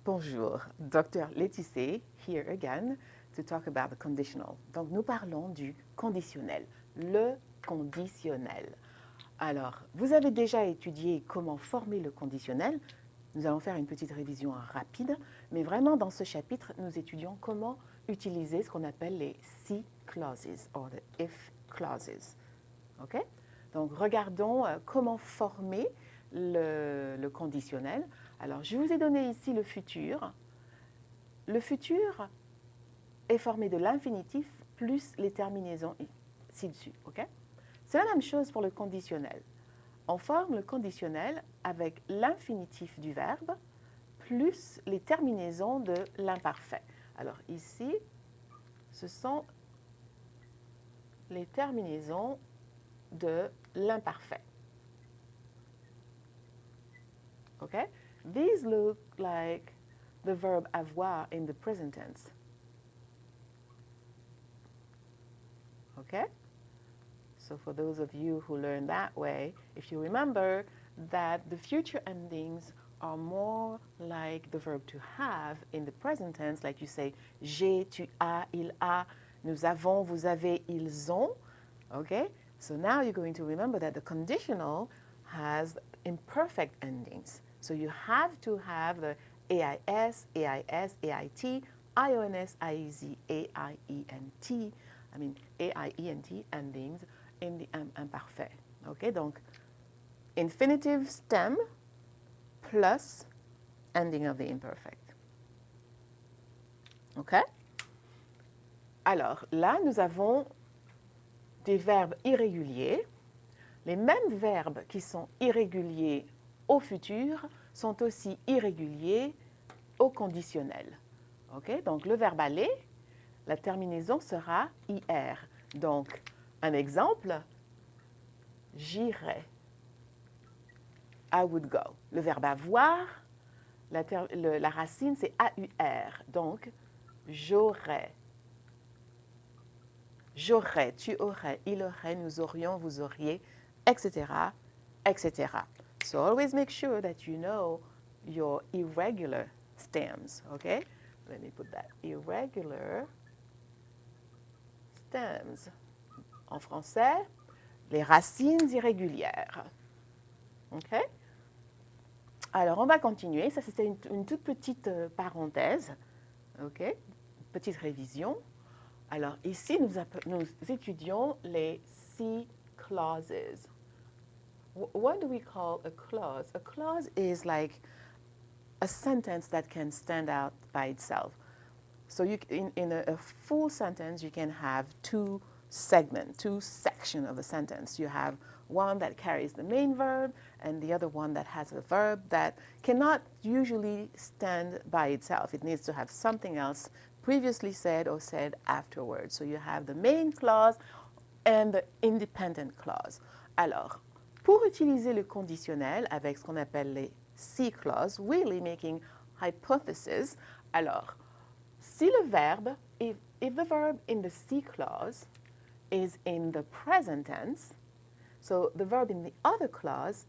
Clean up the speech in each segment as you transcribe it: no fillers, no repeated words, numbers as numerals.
Bonjour, Dr. Laetitia here again to talk about the conditional. Donc nous parlons du conditionnel, le conditionnel. Alors, vous avez déjà étudié comment former le conditionnel. Nous allons faire une petite révision rapide, mais vraiment dans ce chapitre, nous étudions comment utiliser ce qu'on appelle les si clauses or the if clauses. OK? Donc regardons comment former le conditionnel. Alors, je vous ai donné ici le futur. Le futur est formé de l'infinitif plus les terminaisons ci-dessus. Okay? C'est la même chose pour le conditionnel. On forme le conditionnel avec l'infinitif du verbe plus les terminaisons de l'imparfait. Alors ici, ce sont les terminaisons de l'imparfait. Okay? These look like the verb avoir in the present tense. Okay? So for those of you who learn that way, if you remember that the future endings are more like the verb to have in the present tense, like you say, j'ai, tu as, il a, nous avons, vous avez, ils ont. Okay? So now you're going to remember that the conditional has imperfect endings. So you have to have the AIS, AIS, AIT, IONS, IEZ, AIENT, AIENT endings in the imparfait. Okay, donc infinitive stem plus ending of the imperfect. Okay? Alors là, nous avons des verbes irréguliers. Les mêmes verbes qui sont irréguliers au futur sont aussi irréguliers au conditionnel. Okay? Donc le verbe aller, la terminaison sera IR. Donc un exemple, j'irai. I would go. Le verbe avoir, la racine c'est AUR. Donc j'aurais. J'aurais, tu aurais, il aurait, nous aurions, vous auriez, etc., etc. So always make sure that you know your irregular stems, okay? Let me put that. Irregular stems. En français, les racines irrégulières. OK? Alors, on va continuer. Ça, c'était une toute petite parenthèse. OK? Petite révision. Alors, ici, nous étudions les si clauses. What do we call a clause? A clause is like a sentence that can stand out by itself. So in a full sentence, you can have two sections of a sentence. You have one that carries the main verb and the other one that has a verb that cannot usually stand by itself. It needs to have something else previously said or said afterwards. So you have the main clause and the independent clause. Alors, pour utiliser le conditionnel avec ce qu'on appelle les si clauses, really making hypothesis, alors, si le verbe, if the verb in the si clause is in the present tense, so the verb in the other clause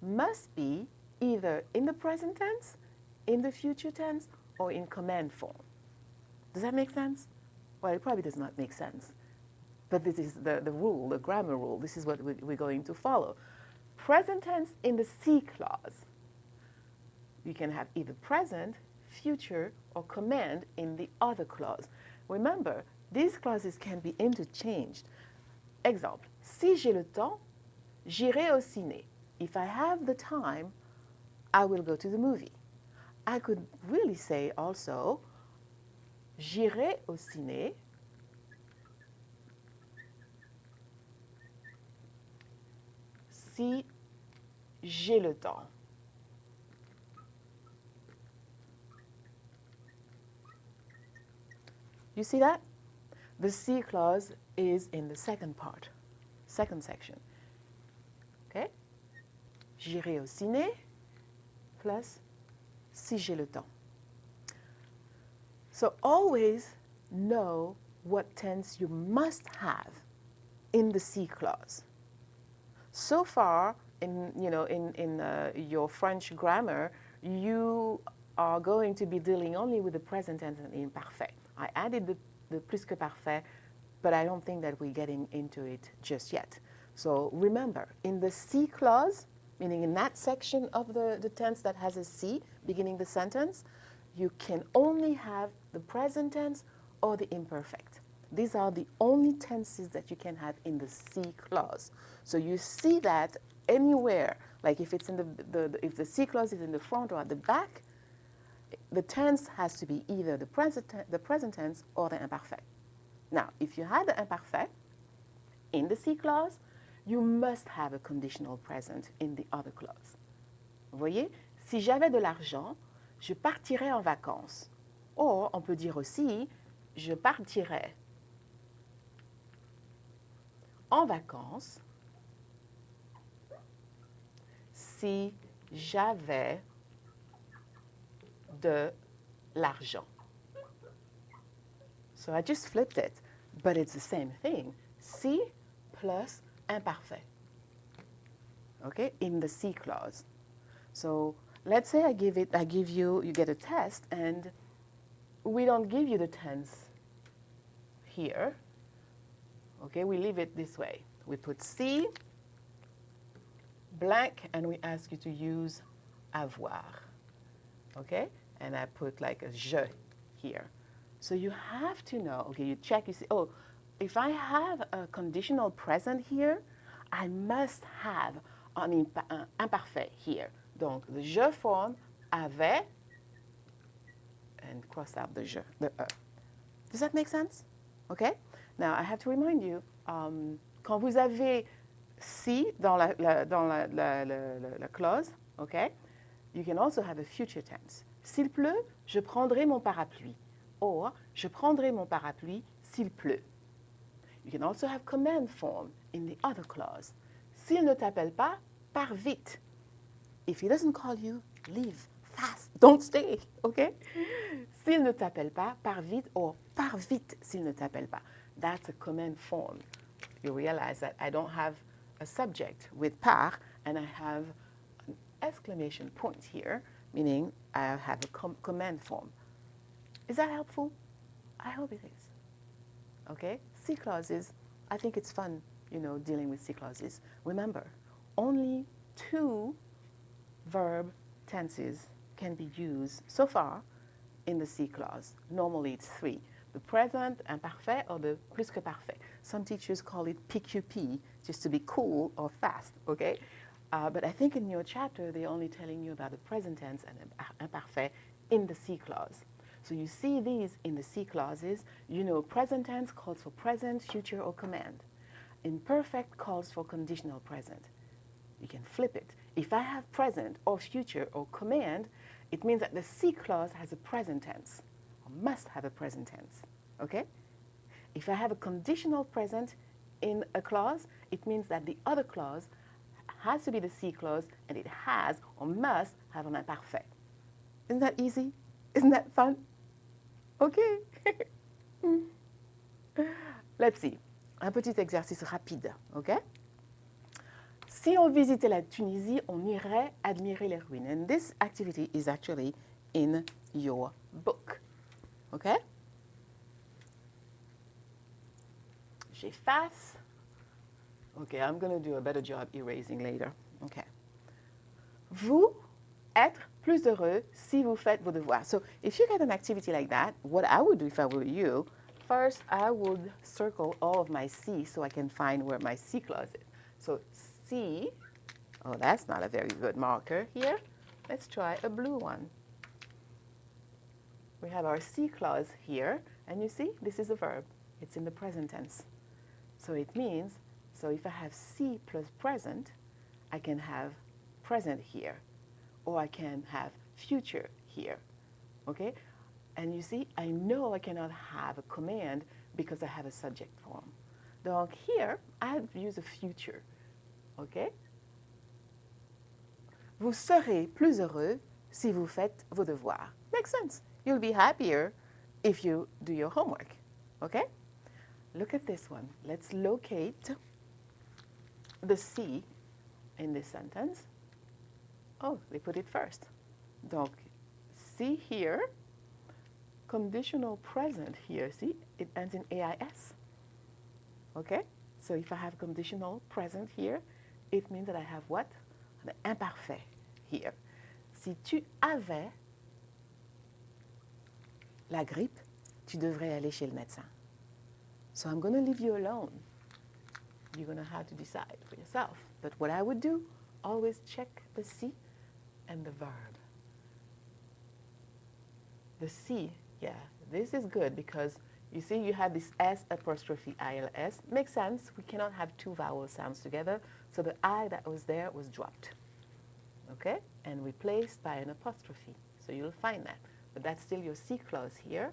must be either in the present tense, in the future tense, or in command form. Does that make sense? Well, it probably does not make sense. But this is the rule, the grammar rule. This is what we're going to follow. Present tense in the si clause. You can have either present, future, or command in the other clause. Remember, these clauses can be interchanged. Exemple, si j'ai le temps, j'irai au ciné. If I have the time, I will go to the movie. I could really say also, j'irai au ciné si j'ai le temps. You see that? The si clause is in the second part, second section. Okay? J'irai au ciné plus si j'ai le temps. So always know what tense you must have in the si clause. So far, in your French grammar, you are going to be dealing only with the present tense and imperfect. I added the plus que parfait, but I don't think that we're getting into it just yet. So remember, in the C clause, meaning in that section of the tense that has a C beginning the sentence, you can only have the present tense or the imperfect. These are the only tenses that you can have in the C clause. So you see that anywhere, like if it's in if the C clause is in the front or at the back, the tense has to be either the present tense or the imperfect. Now, if you had the imperfect in the C clause, you must have a conditional present in the other clause. Vous voyez? Si j'avais de l'argent, je partirais en vacances. Or, on peut dire aussi, je partirais en vacances si j'avais de l'argent. So I just flipped it, but it's the same thing. Si plus imparfait, okay, in the C clause. So let's say I give you, you get a test, and we don't give you the tense here. Okay, we leave it this way. We put C blank, and we ask you to use avoir. Okay, and I put like a je here. So you have to know, okay, you check, you see, oh, if I have a conditional present here, I must have an imparfait here. Donc, the je form avait, and cross out the je, the e. Does that make sense? Okay? Now, I have to remind you, quand vous avez si dans la clause, okay, you can also have a future tense. S'il pleut, je prendrai mon parapluie. Or, je prendrai mon parapluie s'il pleut. You can also have command form in the other clause. S'il ne t'appelle pas, pars vite. If he doesn't call you, leave fast. Don't stay, okay? S'il ne t'appelle pas, pars vite, or pars vite s'il ne t'appelle pas. That's a command form. You realize that I don't have a subject with par, and I have an exclamation point here, meaning I have a command form. Is that helpful? I hope it is. Okay? C clauses, I think it's fun, dealing with C clauses. Remember, only 2 verb tenses can be used so far in the C clause. Normally it's 3. The present, imparfait, or the plus que parfait. Some teachers call it PQP, just to be cool or fast, okay? But I think in your chapter, they're only telling you about the present tense and imparfait in the C clause. So you see these in the C clauses. Present tense calls for present, future, or command. Imperfect calls for conditional present. You can flip it. If I have present or future or command, it means that the C clause has a present tense, or must have a present tense, okay? If I have a conditional present in a clause, it means that the other clause has to be the C clause, and it has or must have an imparfait. Isn't that easy? Isn't that fun? Okay. Let's see. Un petit exercice rapide, okay? Si on visitait la Tunisie, on irait admirer les ruines. And this activity is actually in your book, okay? J'efface. Okay, I'm going to do a better job erasing later. Okay. Vous être plus heureux si vous faites vos devoirs. So if you get an activity like that, what I would do if I were you, first I would circle all of my C so I can find where my C clause is. So C, oh, that's not a very good marker here. Let's try a blue one. We have our C clause here, and you see, this is a verb. It's in the present tense. So it means, so if I have C plus present, I can have present here, or I can have future here, okay? And you see, I know I cannot have a command because I have a subject form. Donc here, I use a future, okay? Vous serez plus heureux si vous faites vos devoirs. Makes sense. You'll be happier if you do your homework, okay? Look at this one. Let's locate the C in this sentence. Oh, they put it first. Donc, see here, conditional present here, see, it ends in AIS. Okay? So if I have conditional present here, it means that I have what? An imparfait here. Si tu avais la grippe, tu devrais aller chez le médecin. So I'm going to leave you alone. You're going to have to decide for yourself. But what I would do, always check the si and the verb. The si, yeah, this is good because you see you have this S apostrophe ILS. Makes sense. We cannot have two vowel sounds together. So the I that was there was dropped. Okay? And replaced by an apostrophe. So you'll find that. But that's still your C clause here.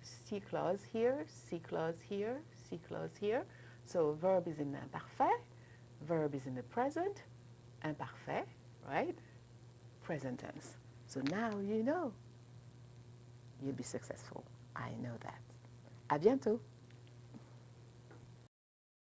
C clause here, C clause here, C clause here. So verb is in imparfait, verb is in the present, imparfait, right? Present tense. So now you know. You'll be successful. I know that. À bientôt.